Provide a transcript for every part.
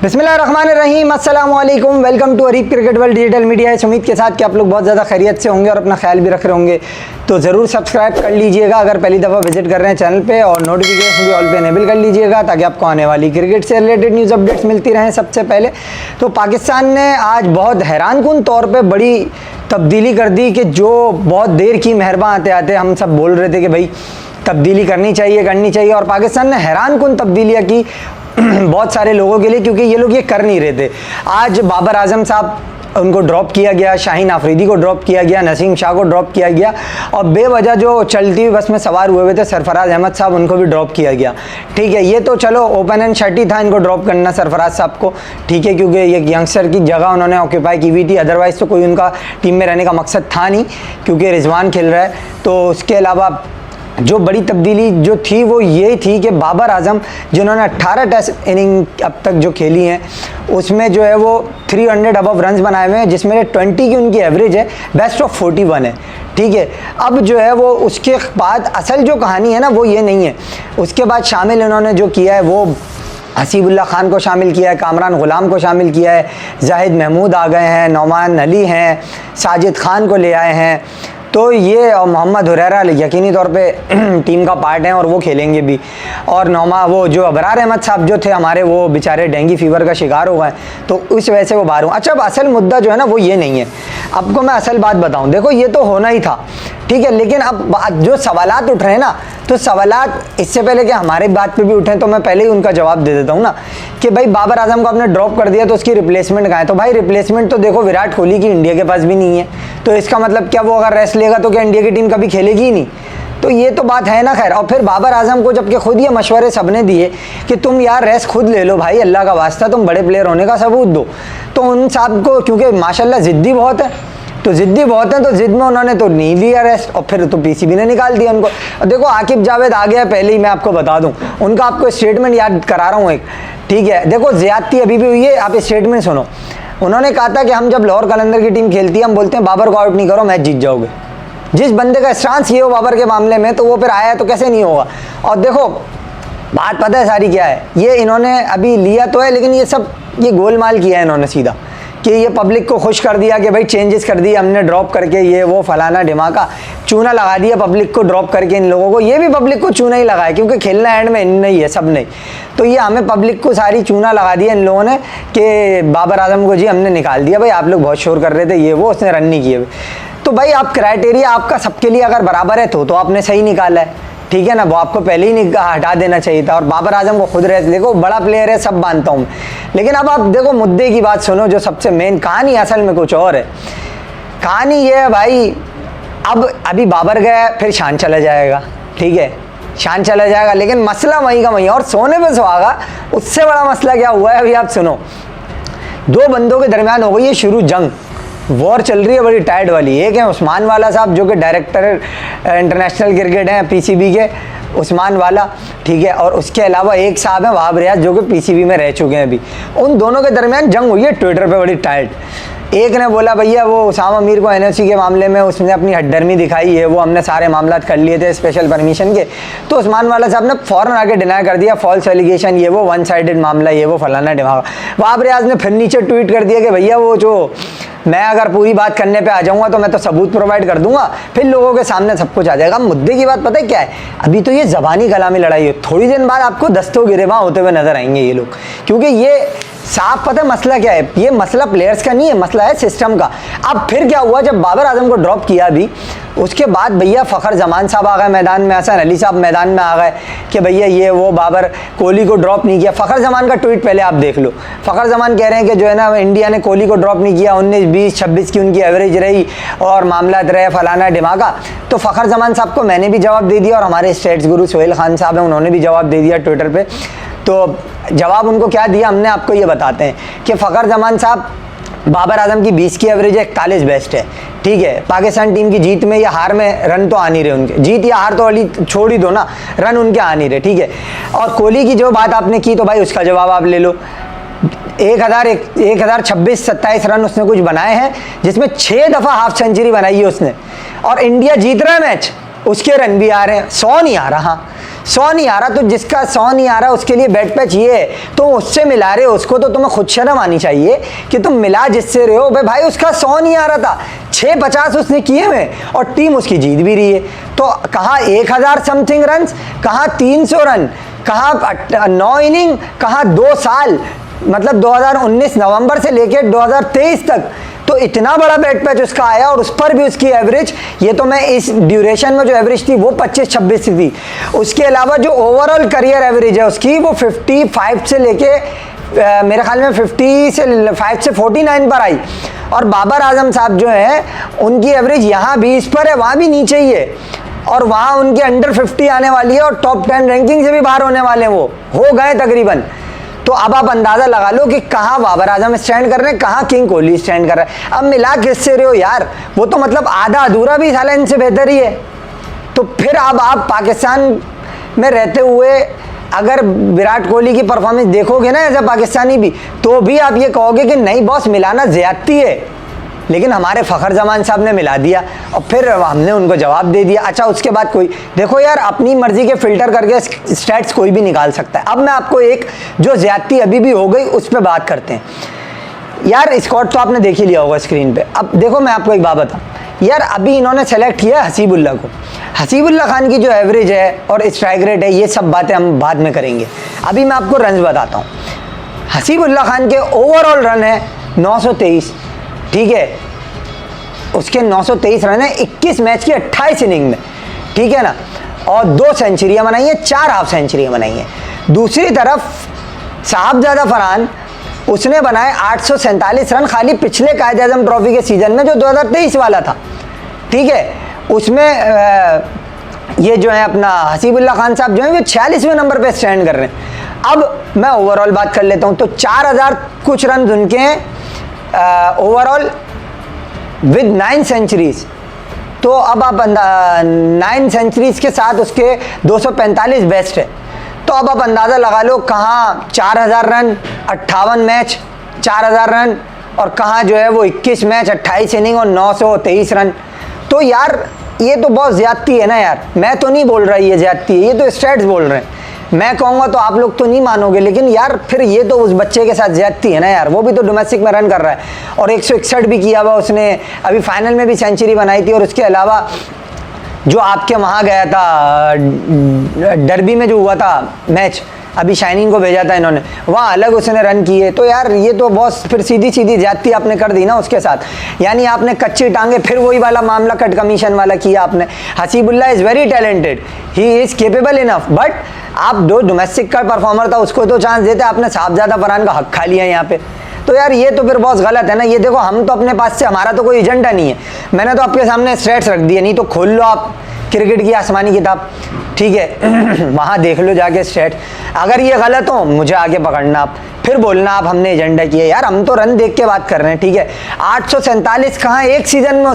बिस्मिल्लाहिर्रहमानिर्रहीम, अस्सलाम वालेकुम। Welcome to Areeb cricket world digital media. इस उम्मीद के साथ कि आप लोग बहुत ज़्यादा खैरियत से होंगे और अपना ख्याल भी रख रहे होंगे, तो ज़रूर सब्सक्राइब कर लीजिएगा अगर पहली दफ़ा विजिट कर रहे हैं चैनल पे, और नोटिफिकेशन भी ऑल पे इनेबल कर लीजिएगा ताकि आपको आने वाली क्रिकेट से रिलेटेड न्यूज़ अपडेट्स मिलती रहें सबसे पहले। तो पाकिस्तान ने आज बहुत हैरानकुन तौर पर बड़ी तब्दीली कर दी कि जो बहुत देर की मेहरबान आते आते हम सब बोल रहे थे कि भाई तब्दीली करनी चाहिए, और पाकिस्तान ने हैरानकुन तब्दीलियाँ की बहुत सारे लोगों के लिए, क्योंकि ये लोग ये कर नहीं रहे थे। आज बाबर आजम साहब उनको ड्रॉप किया गया, शाहीन आफरीदी को ड्रॉप किया गया, नसीम शाह को ड्रॉप किया गया, और बेवजह जो चलती हुई बस में सवार हुए थे सरफराज अहमद साहब, उनको भी ड्रॉप किया गया। ठीक है, ये तो चलो ओपन एंड शट ही था इनको ड्रॉप करना सरफराज साहब को, ठीक है, क्योंकि ये यंगस्टर की जगह उन्होंने ऑक्यूपाई की हुई थी। अदरवाइज़ तो कोई उनका टीम में रहने का मकसद था नहीं, क्योंकि रिजवान खेल रहा है। तो उसके अलावा जो बड़ी तब्दीली जो थी वो ये थी कि बाबर आजम जिन्होंने 18 टेस्ट इनिंग अब तक जो खेली हैं उसमें जो है वो 300 अबव रन्स बनाए हुए हैं, जिसमें 20 की उनकी एवरेज है, बेस्ट ऑफ 41 है। ठीक है, अब जो है वो उसके बाद असल जो कहानी है ना वो ये नहीं है। उसके बाद शामिल इन्होंने जो किया है वो हसीबुल्ला खान को शामिल किया है, कामरान गुलाम को शामिल किया है, जाहिद महमूद आ गए हैं, नौमान अली हैं, साजिद खान को ले आए हैं। तो ये और मोहम्मद हुरैरा यकीनी तौर पे टीम का पार्ट हैं और वो खेलेंगे भी। और वो जो अबरार अहमद साहब जो थे हमारे, वो बेचारे डेंगू फीवर का शिकार हो गए, तो उस वजह से वो बाहर हुआ। अच्छा, अब असल मुद्दा जो है ना वो ये नहीं है। आपको मैं असल बात बताऊं, देखो ये तो होना ही था, ठीक है, लेकिन अब जो सवालात उठ रहे हैं ना, तो सवालात इससे पहले कि हमारे बात पे भी उठें तो मैं पहले ही उनका जवाब दे देता हूँ ना, कि भाई बाबर आजम को आपने ड्रॉप कर दिया तो उसकी रिप्लेसमेंट कहाँ है? तो भाई रिप्लेसमेंट तो देखो विराट कोहली की इंडिया के पास भी नहीं है, तो इसका मतलब क्या वो अगर रेस्ट लेगा तो क्या इंडिया की टीम कभी खेलेगी ही नहीं? तो ये तो बात है ना। खैर, और फिर बाबर आजम को जबकि खुद ये मशवरे सबने दिए कि तुम यार रेस्ट खुद ले लो भाई, अल्लाह का वास्ता तुम बड़े प्लेयर होने का सबूत दो, तो उन साहब को क्योंकि माशाल्लाह ज़िद्दी बहुत है, तो ज़िद में उन्होंने तो नहीं लिया रेस्ट, और फिर तो पीसीबी ने निकाल दिया उनको। देखो आकिब जावेद आ गया पहले ही, मैं आपको बता दूं उनका, आपको स्टेटमेंट याद करा रहा हूँ एक, ठीक है। देखो ज़्यादती अभी भी हुई है, आप स्टेटमेंट सुनो। उन्होंने कहा था कि हम जब लाहौर कलंदर की टीम खेलती है हम बोलते हैं बाबर को आउट नहीं करो, मैच जीत जाओगे। जिस बंदे का स्टांस ये हो बाबर के मामले में, तो वो फिर आया तो कैसे नहीं होगा। और देखो बात पता है सारी क्या है, ये इन्होंने अभी लिया तो है, लेकिन ये गोलमाल किया है इन्होंने सीधा, कि ये पब्लिक को खुश कर दिया कि भाई चेंजेस कर दिए हमने ड्रॉप करके, ये वो फलाना ढिमाका, चूना लगा दिया पब्लिक को ड्रॉप करके इन लोगों को। ये भी पब्लिक को चूना ही लगाया, क्योंकि खेलना एंड में इन नहीं है, सब नहीं। तो ये हमें पब्लिक को सारी चूना लगा दिया इन लोगों ने कि बाबर आजम को जी हमने निकाल दिया, भाई आप लोग बहुत शोर कर रहे थे, ये वो, उसने रन नहीं किए। तो भाई आप क्राइटेरिया आपका सबके लिए अगर बराबर है तो आपने सही निकाला है, ठीक है ना, वो आपको पहले ही हटा देना चाहिए था। और बाबर आजम को खुद रहते, देखो बड़ा प्लेयर है, सब मानता हूँ, लेकिन अब आप देखो मुद्दे की बात सुनो, जो सबसे मेन कहानी असल में कुछ और है। कहानी ये है भाई, अब अभी बाबर गया, फिर शान चला जाएगा, ठीक है, शान चला जाएगा, लेकिन मसला वहीं का वहीं, और सोने पे सुहागा। उससे बड़ा मसला क्या हुआ है अभी आप सुनो। दो बंदों के दरमियान हो गई है शुरू जंग, वॉर चल रही है बड़ी टाइट वाली। एक है उस्मान वाला साहब जो कि डायरेक्टर इंटरनेशनल क्रिकेट हैं पीसीबी के, उस्मान वाला, ठीक है, और उसके अलावा एक साहब हैं वहाब रियाज जो कि पीसीबी में रह चुके हैं अभी। उन दोनों के दरमियान जंग हुई है ट्विटर पे बड़ी टाइट। एक ने बोला भैया वो उसामा मीर को एनओसी के मामले में उसने अपनी हड्डर्मी दिखाई है, वो हमने सारे मामला कर लिए थे स्पेशल परमिशन के, तो उस्मान वाला साहब ने फ़ौरन आके डिनाई कर दिया, फॉल्स एलिगेशन, ये वो वन साइडेड मामला, ये वो फलाना ढिमाका। वहाब रियाज ने फिर नीचे ट्वीट कर दिया कि भैया वो जो मैं अगर पूरी बात करने पे आ जाऊंगा तो मैं तो सबूत प्रोवाइड कर दूंगा, फिर लोगों के सामने सब कुछ आ जाएगा। मुद्दे की बात पता है क्या है, अभी तो ये ज़बानी कलामी लड़ाई है, थोड़ी देर बाद आपको दस्तों गिरेबां होते हुए नजर आएंगे ये लोग, क्योंकि ये साफ पता है मसला क्या है, ये मसला प्लेयर्स का नहीं है, मसला है सिस्टम का। अब फिर क्या हुआ, जब बाबर आजम को ड्रॉप किया अभी, उसके बाद भैया फ़खर जमान साहब आ गए मैदान में, हसन अली साहब मैदान में आ गए कि भैया ये वो बाबर कोहली को ड्रॉप नहीं किया। फ़खर जमान का ट्वीट पहले आप देख लो। फ़खर जमान कह रहे हैं कि जो है ना इंडिया ने कोहली को ड्रॉप नहीं किया, 19, 20, 26 की उनकी एवरेज रही और मामला रहे फलाना ढिमाका। तो फ़खर जमान साहब को मैंने भी जवाब दे दिया, और हमारे स्टेट्स गुरु सोहेल खान साहब हैं उन्होंने भी जवाब दे दिया ट्विटर पर। तो जवाब उनको क्या दिया हमने, आपको ये बताते हैं कि फ़खर जमान साहब बाबर आजम की 20 की एवरेज है, 41 बेस्ट है, ठीक है। पाकिस्तान टीम की जीत में या हार में रन तो आ नहीं रहे उनके, जीत या हार तो अली छोड़ ही दो ना, रन उनके आ नहीं रहे, ठीक है। और कोहली की जो बात आपने की तो भाई उसका जवाब आप ले लो। 1026-27 रन उसने कुछ बनाए हैं, जिसमें 6 दफ़ा हाफ सेंचुरी बनाई है उसने, और इंडिया जीत रहा है मैच, उसके रन भी आ रहे हैं, 100 नहीं आ रहा। 100 नहीं आ रहा, तो जिसका 100 नहीं आ रहा उसके लिए बैट पैच ये है, तो उससे मिला रहे हो उसको, तो तुम्हें खुद शर्म आनी चाहिए कि तुम मिला जिससे रहे हो। भाई उसका 100 नहीं आ रहा था, 650 उसने किए हुए और टीम उसकी जीत भी रही है। तो कहाँ 1000 समथिंग रन, कहाँ 300 रन, कहाँ 9 इनिंग, कहाँ 2 साल, मतलब 2019 नवंबर से लेकर 2023 तक, तो इतना बड़ा बैट पैच उसका आया और उस पर भी उसकी एवरेज, ये तो मैं इस ड्यूरेशन में जो एवरेज थी वो 25-26 थी, उसके अलावा जो ओवरऑल करियर एवरेज है उसकी वो 55 से लेके मेरे ख्याल में 55 से 49 पर आई। और बाबर आजम साहब जो है उनकी एवरेज यहाँ 20 पर है, वहाँ भी नीचे ही है, और वहाँ उनकी अंडर 50 आने वाली है और टॉप 10 रैंकिंग से भी बाहर होने वाले हैं, वो हो गए तकरीबन। तो अब आप अंदाजा लगा लो कि कहाँ बाबर आजम स्टैंड कर रहे हैं, कहाँ किंग कोहली स्टैंड कर रहा है। अब मिला किससे रहे हो यार, वो तो मतलब आधा अधूरा भी साला इनसे बेहतर ही है। तो फिर अब आप पाकिस्तान में रहते हुए अगर विराट कोहली की परफॉर्मेंस देखोगे ना एज ए पाकिस्तानी भी, तो भी आप ये कहोगे कि नहीं बॉस मिलाना ज्यादती है, लेकिन हमारे फ़खर जमान साहब ने मिला दिया और फिर हमने उनको जवाब दे दिया। अच्छा उसके बाद कोई देखो यार, अपनी मर्जी के फिल्टर करके स्टैट्स कोई भी निकाल सकता है। अब मैं आपको एक जो ज्यादती अभी भी हो गई उस पर बात करते हैं। यार स्क्वाड तो आपने देख ही लिया होगा स्क्रीन पे। अब देखो मैं आपको एक बात बताऊँ यार, अभी इन्होंने सेलेक्ट किया हसीबुल्ला को। हसीबुल्ला खान की जो एवरेज है और स्ट्राइक रेट है, ये सब बातें हम बाद में करेंगे। अभी मैं आपको रन बताता हूँ। हसीबुल्ला खान के ओवरऑल रन है 923, ठीक है, उसके 923 रन है 21 मैच की 28 इनिंग में, ठीक है ना, और 2 सेंचुरियां बनाई हैं, 4 हाफ सेंचुरियां बनाई हैं। दूसरी तरफ साहबजादा फरहान, उसने बनाए 847 रन खाली पिछले कायदे आजम ट्रॉफी के सीजन में जो 2023 वाला था, ठीक है। उसमें ये जो है अपना हसीबुल्ला खान साहब जो है वो 46वें नंबर पे स्टैंड कर रहे हैं। अब मैं ओवरऑल बात कर लेता हूँ, तो 4000 कुछ रन उनके हैं ओवरऑल विद 9 सेंचुरीज। तो अब आप 9 सेंचुरीज के साथ उसके 245 बेस्ट है। तो अब आप अंदाज़ा लगा लो कहाँ 4000 रन 58 मैच 4000 रन, और कहाँ जो है वो 21 मैच 28 इनिंग और 923 रन। तो यार ये तो बहुत ज़्यादती है ना यार, मैं तो नहीं बोल रहा ये ज़्यादती है, ये तो स्टैट्स बोल रहे हैं। मैं कहूँगा तो आप लोग तो नहीं मानोगे, लेकिन यार फिर ये तो उस बच्चे के साथ ज्यादती है ना यार, वो भी तो डोमेस्टिक में रन कर रहा है और 161 भी किया हुआ उसने, अभी फाइनल में भी सेंचुरी बनाई थी। और उसके अलावा जो आपके वहाँ गया था डर्बी में जो हुआ था मैच, अभी शाइनिंग को भेजा था इन्होंने, वहाँ अलग उसने रन किए। तो यार ये तो बहुत फिर सीधी सीधी ज्यादती आपने कर दी ना उसके साथ, यानी आपने कच्ची टांगे फिर वही वाला मामला कट कमीशन वाला किया आपने। Hasibullah is very talented, he is capable enough, but आप जो डोमेस्टिक का परफॉर्मर था उसको तो चांस देते, आपने साहबजादा फरहान का हक खा लिया यहाँ पे। तो यार ये तो फिर बहुत गलत है ना। ये देखो हम तो अपने पास से, हमारा तो कोई एजेंडा नहीं है, मैंने तो आपके सामने स्टेट्स रख दिए, नहीं तो खोल लो आप क्रिकेट की आसमानी किताब, ठीक है वहाँ देख लो जाके स्टेट। अगर ये गलत हो मुझे आगे पकड़ना, आप फिर बोलना आप हमने एजेंडा किया। यार हम तो रन देख के बात कर रहे हैं, ठीक है। 847 कहाँ एक सीजन में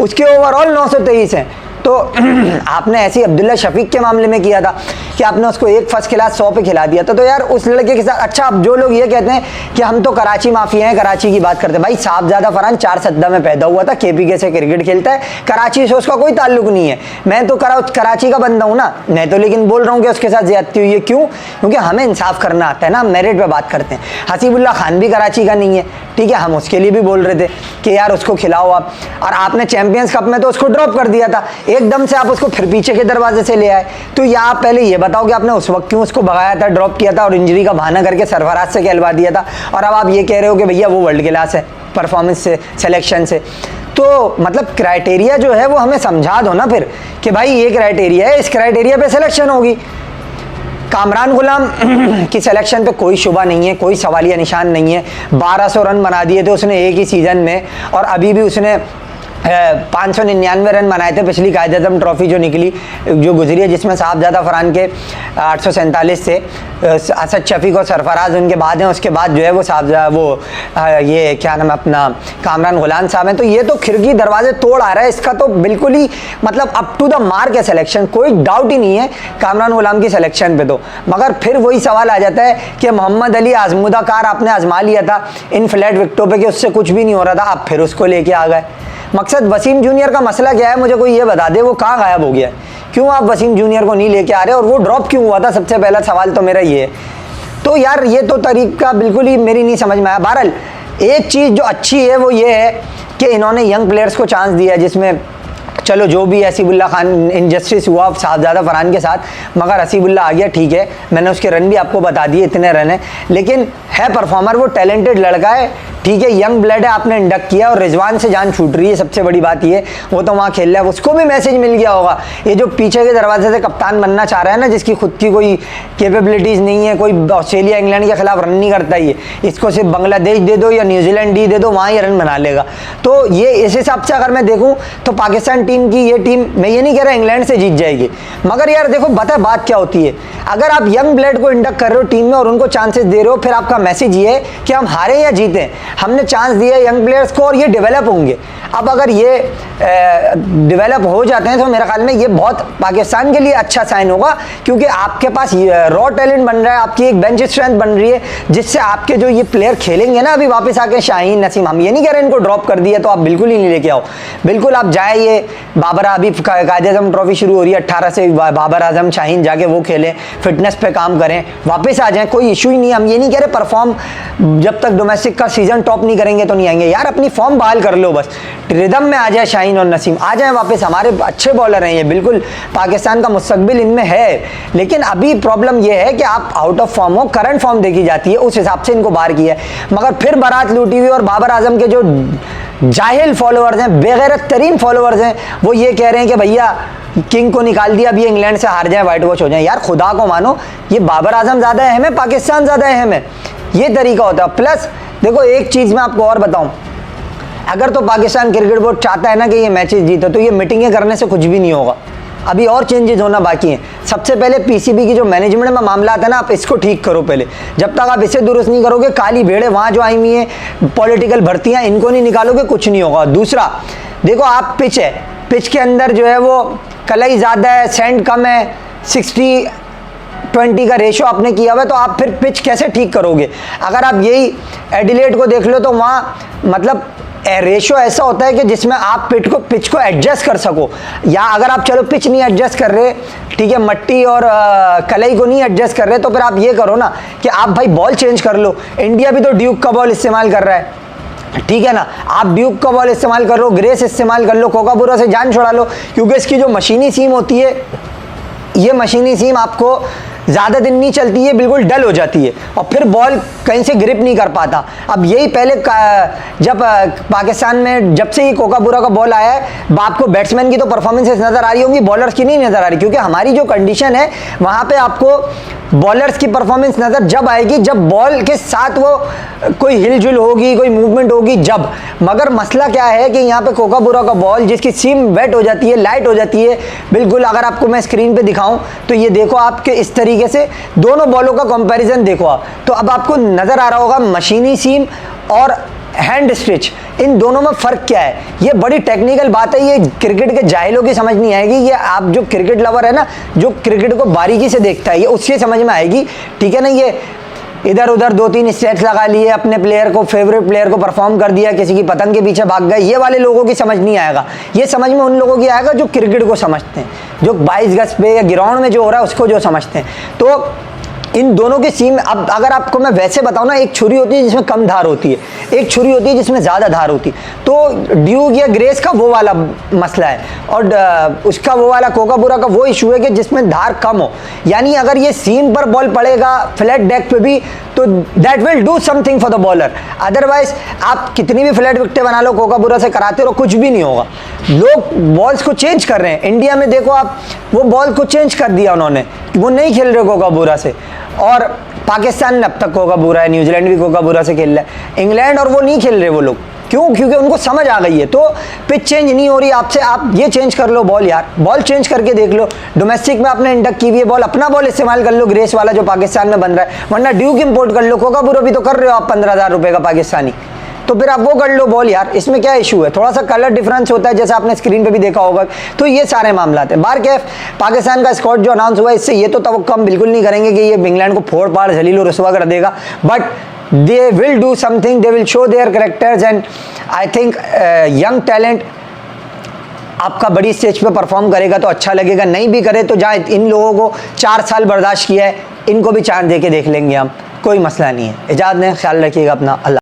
उसके ओवरऑल 923 हैं। तो आपने ऐसे ही अब्दुल्ला शफीक के मामले में किया था कि आपने उसको एक फर्स्ट क्लास 100 पे खिला दिया था। तो यार उस लड़के के साथ, अच्छा अब जो लोग ये कहते हैं कि हम तो कराची माफिया हैं, कराची की बात करते हैं, भाई साहबजादा फरहान 4 में पैदा हुआ था, केपीके से क्रिकेट खेलता है, कराची से उसका कोई ताल्लुक नहीं है। मैं तो कराची का बंदा हूँ ना, मैं तो लेकिन बोल रहा हूँ कि उसके साथ ज्यादती हुई है। क्यों? क्योंकि हमें इंसाफ करना आता है ना, हम मेरिट पे बात करते हैं। हसीबुल्ला खान भी कराची का नहीं है, ठीक है, हम उसके लिए भी बोल रहे थे कि यार उसको खिलाओ आप। और आपने चैंपियंस कप में तो उसको ड्रॉप कर दिया था, एकदम से आप उसको फिर पीछे के दरवाजे से ले आए। तो या आप पहले ये बताओ कि आपने उस वक्त क्यों उसको भगाया था, ड्रॉप किया था और इंजरी का बहाना करके सरफराज से कहलवा दिया था, और अब आप ये कह रहे हो कि भैया वो वर्ल्ड क्लास है परफॉर्मेंस से, सिलेक्शन से। तो मतलब क्राइटेरिया जो है वो हमें समझा दो ना फिर कि भाई ये क्राइटेरिया है, इस क्राइटेरिया पे सिलेक्शन होगी। कामरान गुलाम की सिलेक्शन पे कोई शुबा नहीं है, कोई सवालिया निशान नहीं है। 1200 रन बना दिए थे उसने एक ही सीज़न में, और अभी भी उसने 599 रन बनाए थे पिछली कायद-ए-आज़म ट्रॉफी जो निकली, जो गुजरी है, जिसमें साहबजादा फरहान के 847 थे, असद शफीक और सरफराज उनके बाद हैं। उसके बाद जो है वो ये क्या नाम है अपना कामरान गुलाम साहब हैं। तो ये तो खिड़की दरवाजे तोड़ आ रहा है, इसका तो बिल्कुल ही मतलब अप टू द मार्क है सिलेक्शन, कोई डाउट ही नहीं है कामरान गुलाम की सिलेक्शन पे। तो मगर फिर वही सवाल आ जाता है कि मोहम्मद अली आजमूदा कार आपने आजमा लिया था इन फ्लैट विकेटों पे कि उससे कुछ भी नहीं हो रहा था, आप फिर उसको लेके आ गए। मकसद वसीम जूनियर का मसला क्या है, मुझे कोई ये बता दे, वो कहाँ गायब हो गया है? क्यों आप वसीम जूनियर को नहीं लेके आ रहे और वो ड्रॉप क्यों हुआ था? सबसे पहला सवाल तो मेरा ये है। तो यार ये तो तरीका बिल्कुल ही मेरी नहीं समझ में आया। बहरहाल एक चीज़ जो अच्छी है वो ये है कि इन्होंने यंग प्लेयर्स को चांस दिया, जिसमें चलो जो भी हसीबुल्ला खान इनजस्टिस हुआ साहबजादा फरहान के साथ, मगर हसीबुल्ला आ गया, ठीक है, मैंने उसके रन भी आपको बता दिए, इतने रन है, लेकिन है परफॉर्मर, वो टैलेंटेड लड़का है, ठीक है, यंग ब्लड है, आपने इंडक्ट किया और रिजवान से जान छूट रही है, सबसे बड़ी बात ये, वो तो वहाँ खेल रहा है, उसको भी मैसेज मिल गया होगा। ये जो पीछे के दरवाजे से कप्तान बनना चाह रहा है ना, जिसकी खुद की कोई कैपेबिलिटीज़ नहीं है, कोई ऑस्ट्रेलिया इंग्लैंड के खिलाफ रन नहीं करता ये, इसको सिर्फ बांग्लादेश दे दो या न्यूजीलैंड दे दो, वहाँ ही रन बना लेगा। तो ये इस हिसाब से अगर मैं देखूँ तो पाकिस्तान टीम की ये टीम, मैं ये नहीं कह रहा इंग्लैंड से जीत जाएगी, मगर यार देखो बता बात क्या होती है, अगर आप यंग ब्लड को इंडक्ट कर रहे हो टीम में और उनको चांसेस दे रहे हो, फिर आपका मैसेज ये है कि हम हारे या जीतें, हमने चांस दिया यंग प्लेयर्स को और ये डेवलप होंगे। अब अगर ये डेवलप हो जाते हैं तो मेरे ख्याल में ये बहुत पाकिस्तान के लिए अच्छा साइन होगा, क्योंकि आपके पास रॉ टैलेंट बन रहा है, आपकी एक बेंच स्ट्रेंथ बन रही है, जिससे आपके जो ये प्लेयर खेलेंगे ना अभी वापस आके, शाहीन, नसीम, हम ये नहीं कह रहे इनको ड्रॉप कर दिया तो आप बिल्कुल ही नहीं लेके आओ, बिल्कुल आप जाइए, बाबर अभी कायदे आज़म ट्रॉफी शुरू हो रही है 18 से, बाबर आजम, शाहीन जाके वो खेलें, फिटनेस पे काम करें, वापस आ जाएं, कोई इशू ही नहीं। हम ये नहीं कह रहे परफॉर्म, जब तक डोमेस्टिक का सीजन टॉप नहीं करेंगे तो नहीं आएंगे यार, अपनी फॉर्म बहाल कर लो, बस रिदम में आ जाए शाहीन और नसीम, आ जाए वापस, हमारे अच्छे बॉलर हैं ये, बिल्कुल पाकिस्तान का मुस्तकबिल इनमें है, लेकिन अभी प्रॉब्लम ये है कि आप आउट ऑफ फॉर्म हो, करंट फॉर्म देखी जाती है, उस हिसाब से इनको बाहर किया है, मगर फिर बारात लूटी हुई और बाबर आजम के जो जाहिल फॉलोअर्स हैं, बेगैरत तरीन फॉलोअर्स हैं, वो ये कह रहे हैं कि भैया किंग को निकाल दिया, अब ये इंग्लैंड से हार जाए, वाइट वॉश हो जाए। यार खुदा को मानो, ये बाबर आजम ज़्यादा अहम है, पाकिस्तान ज़्यादा अहम है, ये तरीका होता है। प्लस देखो एक चीज़ मैं आपको और बताऊं, अगर तो पाकिस्तान क्रिकेट बोर्ड चाहता है ना कि ये मैचेस जीते, तो ये मीटिंगें करने से कुछ भी नहीं होगा, अभी और चेंजेस होना बाकी हैं। सबसे पहले पीसीबी की जो मैनेजमेंट में मामला आता है ना, आप इसको ठीक करो पहले, जब तक आप इसे दुरुस्त नहीं करोगे, काली भेड़े वहाँ जो आई हुई हैं पॉलिटिकल भर्तियाँ, इनको नहीं निकालोगे, कुछ नहीं होगा। दूसरा देखो, आप पिच है, पिच के अंदर जो है वो कलाई ज़्यादा है, सैंड कम है, 60-20 का रेशो आपने किया हुआ है, तो आप फिर पिच कैसे ठीक करोगे? अगर आप यही एडिलेड को देख लो तो वहाँ मतलब रेशो ऐसा होता है कि जिसमें आप पिच को एडजस्ट कर सको, या अगर आप चलो पिच नहीं एडजस्ट कर रहे, ठीक है, मट्टी और कलई को नहीं एडजस्ट कर रहे, तो फिर आप ये करो ना कि आप भाई बॉल चेंज कर लो। इंडिया भी तो ड्यूक का बॉल इस्तेमाल कर रहा है, ठीक है ना, आप ड्यूक का बॉल इस्तेमाल कर लो, ग्रेस इस्तेमाल कर लो, कोकापुरा से जान छुड़ा लो, क्योंकि इसकी जो मशीनी सीम होती है, ये मशीनी सीम आपको ज़्यादा दिन नहीं चलती है, बिल्कुल डल हो जाती है और फिर बॉल कहीं से ग्रिप नहीं कर पाता। अब यही पहले जब पाकिस्तान में जब से ये कोकापुरा का बॉल आया है, आपको बैट्समैन की तो परफॉर्मेंसेस नज़र आ रही होंगी, बॉलर्स की नहीं नज़र आ रही, क्योंकि हमारी जो कंडीशन है वहाँ पे आपको बॉलर्स की परफॉर्मेंस नज़र जब आएगी जब बॉल के साथ वो कोई हिलजुल होगी, कोई मूवमेंट होगी जब। मगर मसला क्या है कि यहाँ पे कोकापुरा का बॉल जिसकी सीम वेट हो जाती है, लाइट हो जाती है बिल्कुल, अगर आपको मैं स्क्रीन पे दिखाऊं तो ये देखो आपके इस तरीके से दोनों बॉलों का कंपैरिजन देखो आप, तो अब आपको नज़र आ रहा होगा मशीनी सीम और हैंड स्टिच, इन दोनों में फ़र्क क्या है। ये बड़ी टेक्निकल बात है, ये क्रिकेट के जाहिलों की समझ नहीं आएगी, ये आप जो क्रिकेट लवर है ना, जो क्रिकेट को बारीकी से देखता है, ये उससे समझ में आएगी, ठीक है ना। ये इधर उधर 2-3 स्टेट्स लगा लिए, अपने प्लेयर को, फेवरेट प्लेयर को परफॉर्म कर दिया, किसी की पतंग के पीछे भाग गए, ये वाले लोगों की समझ नहीं आएगा। ये समझ में उन लोगों की आएगा जो क्रिकेट को समझते हैं, जो 22 गज पे या ग्राउंड में जो हो रहा है उसको जो समझते हैं। तो इन दोनों की सीम, अब अगर आपको मैं वैसे बताऊं ना, एक छुरी होती है जिसमें कम धार होती है, एक छुरी होती है जिसमें ज़्यादा धार होती है, तो ड्यूक या ग्रेस का वो वाला मसला है, और उसका वो वाला कोकापुरा का वो इशू है कि जिसमें धार कम हो, यानी अगर ये सीम पर बॉल पड़ेगा फ्लैट डेक पे भी तो that will do something for the bowler, otherwise आप कितनी भी फ्लैट विकेटें बना लो, कोकापुरा से कराते रहो, कुछ भी नहीं होगा। लोग बॉल्स को चेंज कर रहे हैं, इंडिया में देखो आप, वो बॉल को चेंज कर दिया उन्होंने, वो नहीं खेल रहे कोकापुरा से, और पाकिस्तान में अब तक कोकापुरा है, न्यूजीलैंड भी कोकापुरा से खेल रहा है, इंग्लैंड और वो नहीं खेल रहे वो लोग, क्यों? क्योंकि उनको समझ आ गई है। तो पिच चेंज नहीं हो रही आपसे, आप ये चेंज कर लो बॉल, यार बॉल चेंज करके देख लो। डोमेस्टिक में आपने इंडक्ट की हुई है बॉल, अपना बॉल इस्तेमाल कर लो, ग्रेस वाला जो पाकिस्तान में बन रहा है, वरना ड्यूक इंपोर्ट कर लो, कोकापुरा भी तो कर रहे हो आप 15,000 रुपये का पाकिस्तानी, तो फिर आप वो कर लो बॉल, यार इसमें क्या इशू है? थोड़ा सा कलर डिफरेंस होता है, जैसे आपने स्क्रीन पे भी देखा होगा। तो ये सारे मामला हैं। बार कैफ पाकिस्तान का स्क्वाड जो अनाउंस हुआ, इससे ये तो तवक्को हम बिल्कुल नहीं करेंगे कि ये इंग्लैंड को फोड़ पाड़ जलील और रुसवा कर देगा, but they will do something, they will show their characters, and I think young talent आपका बड़ी स्टेज पे परफॉर्म करेगा तो अच्छा लगेगा, नहीं भी करे तो जहाँ इन लोगों को 4 साल बर्दाश्त किया है, इनको भी चांस दे के देख लेंगे हम, कोई मसला नहीं है। इजाज़त दें, ख्याल रखिएगा अपना। अल्लाह।